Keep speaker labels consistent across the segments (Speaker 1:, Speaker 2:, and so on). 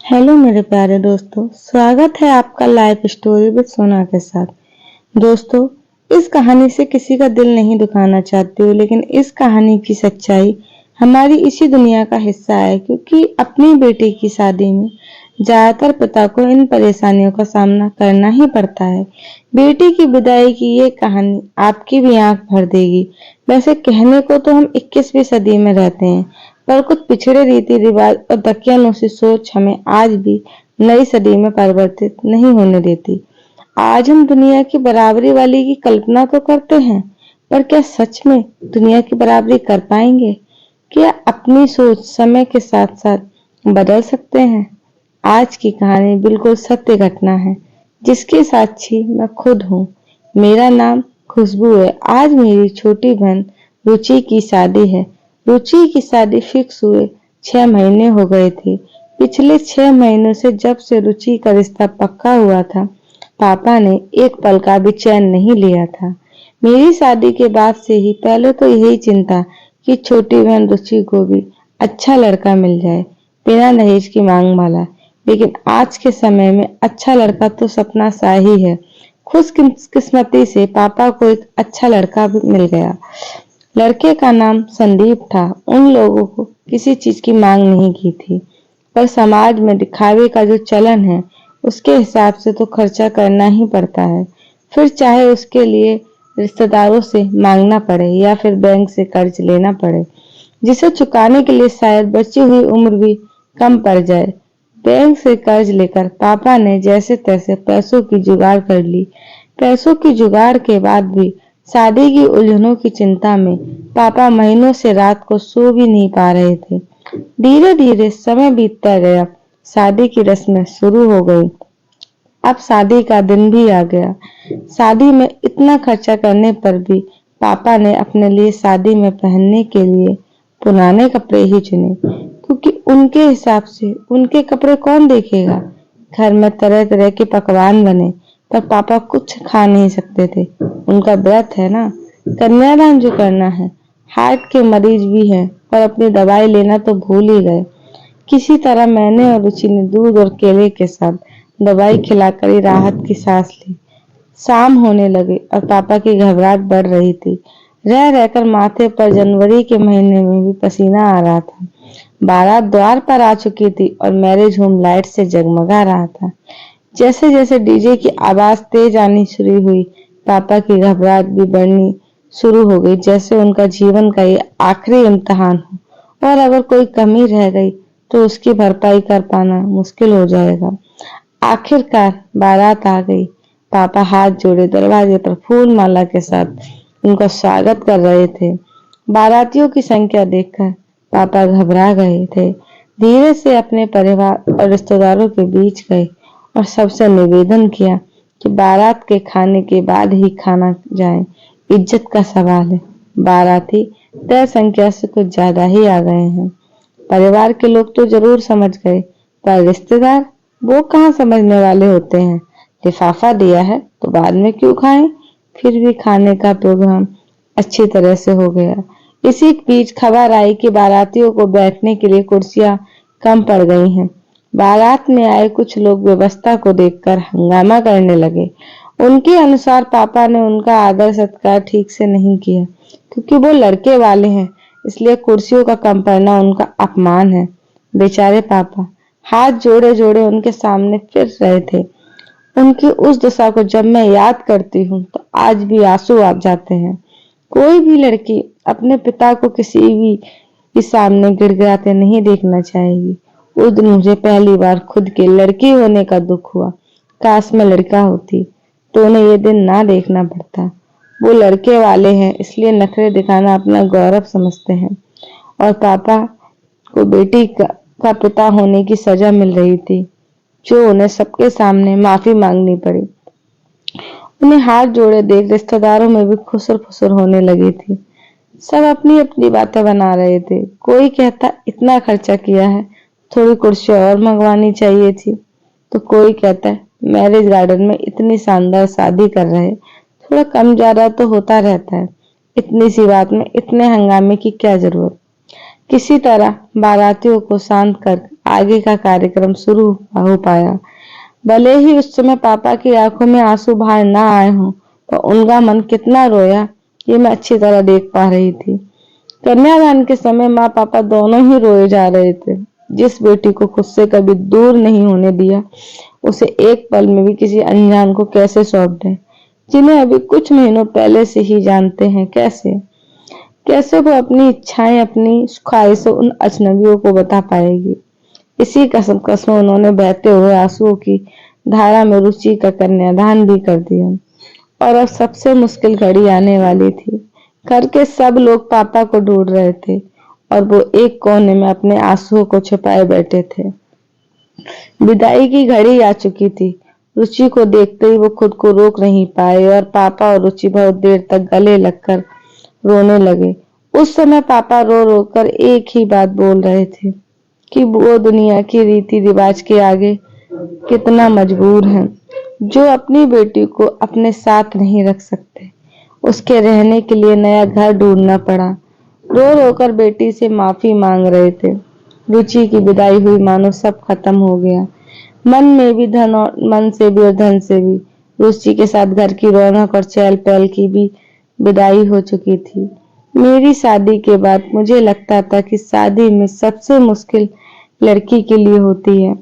Speaker 1: Hello मेरे प्यारे दोस्तों, स्वागत है आपका लाइफ स्टोरी विद सोना के साथ। दोस्तों, इस कहानी से किसी का दिल नहीं दुखाना चाहती हूँ, लेकिन इस कहानी की सच्चाई हमारी इसी दुनिया का हिस्सा है, क्योंकि अपनी बेटी की शादी में ज्यादातर पिता को इन परेशानियों का सामना करना ही पड़ता है। बेटी की विदाई की ये कहानी आपकी भी आंख भर देगी। वैसे कहने को तो हम 21वीं सदी में रहते हैं, पर कुछ पिछड़े रीति रिवाज और दकियानूसी सोच हमें आज भी नई सदी में परिवर्तित नहीं होने देती। आज हम दुनिया की बराबरी वाली की कल्पना तो करते हैं, पर क्या सच में दुनिया की बराबरी कर पाएंगे? क्या अपनी सोच समय के साथ साथ बदल सकते हैं? आज की कहानी बिल्कुल सत्य घटना है, जिसकी साक्षी मैं खुद हूँ। मेरा नाम खुशबू है। आज मेरी छोटी बहन रुचि की शादी है। रुचि की शादी फिक्स हुए 6 महीने हो गए थे। पिछले 6 महीनों से, जब से रुचि का रिश्ता पक्का हुआ था, पापा ने एक पल का भी चैन नहीं लिया था। मेरी शादी के बाद से ही पहले तो यही चिंता कि छोटी बहन रुचि को भी अच्छा लड़का मिल जाए, बिना दहेज की मांग वाला। लेकिन आज के समय में अच्छा लड़का तो सपना सा ही है। खुशकिस्मती से पापा को एक अच्छा लड़का भी मिल गया। लड़के का नाम संदीप था। उन लोगों को किसी चीज की मांग नहीं की थी, पर समाज में दिखावे का जो चलन है, उसके हिसाब से तो खर्चा करना ही पड़ता है। फिर चाहे उसके लिए रिश्तेदारों से मांगना पड़े या फिर बैंक से कर्ज लेना पड़े, जिसे चुकाने के लिए शायद बची हुई उम्र भी कम पड़ जाए। बैंक से कर्ज लेकर पापा ने जैसे तैसे पैसों की जुगाड़ कर ली। पैसों की जुगाड़ के बाद भी शादी की उलझनों की चिंता में पापा महीनों से रात को सो भी नहीं पा रहे थे। धीरे धीरे समय बीतता गया। शादी की रस्में शुरू हो गई। अब शादी का दिन भी आ गया। शादी में इतना खर्चा करने पर भी पापा ने अपने लिए शादी में पहनने के लिए पुराने कपड़े ही चुने, क्योंकि उनके हिसाब से उनके कपड़े कौन देखेगा। घर में तरह तरह के पकवान बने, पर पापा कुछ खा नहीं सकते थे। उनका व्रत है ना, कन्यादान जो करना है। हार्ट के मरीज भी हैं, पर अपनी दवाई लेना तो भूल ही गए। किसी तरह मैंने और रुचि ने दूध और केले के साथ दवाई खिलाकर ही राहत की सांस ली। शाम होने लगी और पापा की घबराहट बढ़ रही थी। रह रहकर माथे पर जनवरी के महीने में भी पसीना आ रहा था। बारात द्वार पर आ चुकी थी और मैरिज होम लाइट से जगमगा रहा था। जैसे जैसे डीजे की आवाज तेज आनी शुरू हुई, पापा की घबराहट भी बढ़नी शुरू हो गई, जैसे उनका जीवन का ये आखिरी इम्तिहान हो और अगर कोई कमी रह गई तो उसकी भरपाई कर पाना मुश्किल हो जाएगा। आखिरकार बारात आ गई। पापा हाथ जोड़े दरवाजे पर फूल माला के साथ उनका स्वागत कर रहे थे। बारातियों की संख्या देखकर पापा घबरा गए थे। धीरे से अपने परिवार और रिश्तेदारों के बीच गए और सबसे निवेदन किया कि बारात के खाने के बाद ही खाना जाए। इज्जत का सवाल है। बाराती तय संख्या से कुछ ज्यादा ही आ गए हैं। परिवार के लोग तो जरूर समझ गए, पर रिश्तेदार वो कहाँ समझने वाले होते हैं। लिफाफा दिया है तो बाद में क्यों खाएं। फिर भी खाने का प्रोग्राम अच्छी तरह से हो गया। इसी बीच खबर आई कि बारातियों को बैठने के लिए कुर्सियां कम पड़ गई हैं। बारात में आए कुछ लोग व्यवस्था को देखकर हंगामा करने लगे। उनके अनुसार पापा ने उनका आदर सत्कार ठीक से नहीं किया, क्योंकि वो लड़के वाले हैं, इसलिए कुर्सियों का कम पड़ना उनका अपमान है। बेचारे पापा हाथ जोड़े जोड़े उनके सामने फिर रहे थे। उनकी उस दशा को जब मैं याद करती हूँ तो आज भी आंसू आ जाते हैं। कोई भी लड़की अपने पिता को किसी भी के सामने गिड़गिड़ाते नहीं देखना चाहेगी। उस दिन मुझे पहली बार खुद के लड़की होने का दुख हुआ। काश मैं लड़का होती तो उन्हें ये दिन ना देखना पड़ता। वो लड़के वाले हैं, इसलिए नखरे दिखाना अपना गौरव समझते हैं, और पापा को बेटी का पिता होने की सजा मिल रही थी, जो उन्हें सबके सामने माफी मांगनी पड़ी। उन्हें हाथ जोड़े देख रिश्तेदारों में भी खुसर फुसर होने लगी थी। सब अपनी अपनी बातें बना रहे थे। कोई कहता इतना खर्चा किया है, थोड़ी कुर्सी और मंगवानी चाहिए थी, तो कोई कहता है मैरिज गार्डन में इतनी शानदार शादी कर रहे, थोड़ा कम ज्यादा तो होता रहता है, इतनी सी बात में इतने हंगामे की क्या जरूरत। किसी तरह बारातियों को शांत कर आगे का कार्यक्रम शुरू हो पाया। भले ही उस समय पापा की आंखों में आंसू बाहर ना आए हों, तो उनका मन कितना रोया ये मैं अच्छी तरह देख पा रही थी। कन्यादान के समय माँ पापा दोनों ही रोए जा रहे थे। जिस बेटी को खुद से कभी दूर नहीं होने दिया, उसे एक पल में भी किसी अनजान को कैसे सौंप दें, जिन्हें अभी कुछ महीनों पहले से ही जानते हैं। कैसे वो अपनी इच्छाएं, अपनी ख्वाहिशें उन अजनबियों को बता पाएगी। इसी कसम उन्होंने बहते हुए आंसुओं की धारा में रुचि का कन्यादान भी कर दिया। और अब सबसे मुश्किल घड़ी आने वाली थी। घर के सब लोग पापा को ढूंढ रहे थे और वो एक कोने में अपने आंसुओं को छिपाए बैठे थे। विदाई की घड़ी आ चुकी थी। रुचि को देखते ही वो खुद को रोक नहीं पाए और पापा और रुचि बहुत देर तक गले लगकर रोने लगे। उस समय पापा रो रो कर एक ही बात बोल रहे थे कि वो दुनिया की रीति रिवाज के आगे कितना मजबूर हैं, जो अपनी बेटी को अपने साथ नहीं रख सकते। उसके रहने के लिए नया घर ढूंढना पड़ा। रो रो कर बेटी से माफी मांग रहे थे। रुचि की विदाई हुई मानो सब खत्म हो गया। मन में भी धन और मन से भी और धन से भी। रुचि के साथ घर की रौनक और चहल पहल की भी विदाई हो चुकी थी। मेरी शादी के बाद मुझे लगता था कि शादी में सबसे मुश्किल लड़की के लिए होती है,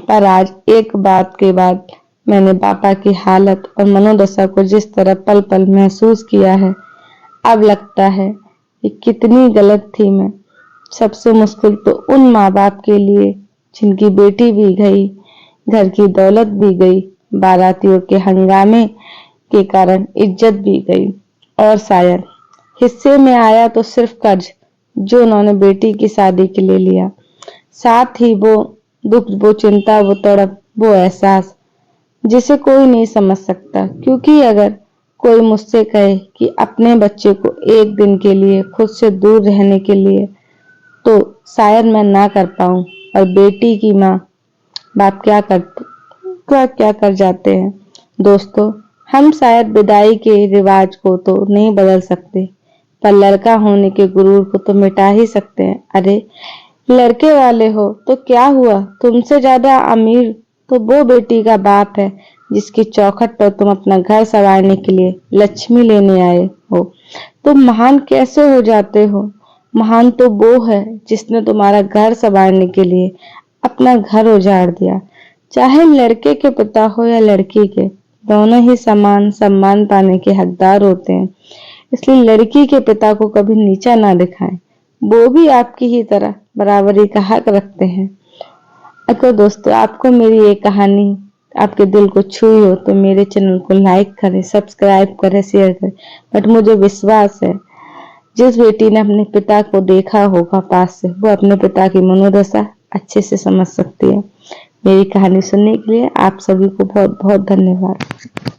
Speaker 1: पर आज एक बात के बाद मैंने पापा की हालत और मनोदशा को जिस तरह पल पल महसूस किया है, अब लगता है कि कितनी गलत थी मैं। सबसे मुश्किल तो उन माँ बाप के लिए जिनकी बेटी भी गई, घर की दौलत भी गई, बारातियों के हंगामे के कारण इज्जत भी गई, और शायद हिस्से में आया तो सिर्फ कर्ज जो उन्होंने बेटी की शादी के लिए लिया। साथ ही वो दुख, वो चिंता, वो तड़प, वो एहसास जिसे कोई नहीं समझ सकता। क्योंकि अगर कोई मुझसे कहे कि अपने बच्चे को एक दिन के लिए खुद से दूर रहने के लिए, तो शायद मैं ना कर पाऊं। और बेटी की माँ बाप क्या कर जाते हैं। दोस्तों, हम शायद विदाई के रिवाज को तो नहीं बदल सकते, पर लड़का होने के गुरूर को तो मिटा ही सकते हैं। अरे लड़के वाले हो तो क्या हुआ, तुमसे ज्यादा अमीर तो वो बेटी का बाप है जिसकी चौखट पर तुम अपना घर संवारने के लिए लक्ष्मी लेने आए हो। तुम महान कैसे हो जाते हो? महान तो वो है जिसने तुम्हारा घर संवारने के लिए अपना घर उजाड़ दिया। चाहे लड़के के पिता हो या लड़की के, दोनों ही समान सम्मान पाने के हकदार होते हैं। इसलिए लड़की के पिता को कभी नीचा ना दिखाएं, वो भी आपकी ही तरह बराबरी का हक रखते हैं। अगर दोस्तों आपको मेरी ये कहानी आपके दिल को छुई हो तो मेरे चैनल को लाइक करें, सब्सक्राइब करें, शेयर करें। बट मुझे विश्वास है जिस बेटी ने अपने पिता को देखा होगा पास से, वो अपने पिता की मनोदशा अच्छे से समझ सकती है। मेरी कहानी सुनने के लिए आप सभी को बहुत बहुत धन्यवाद।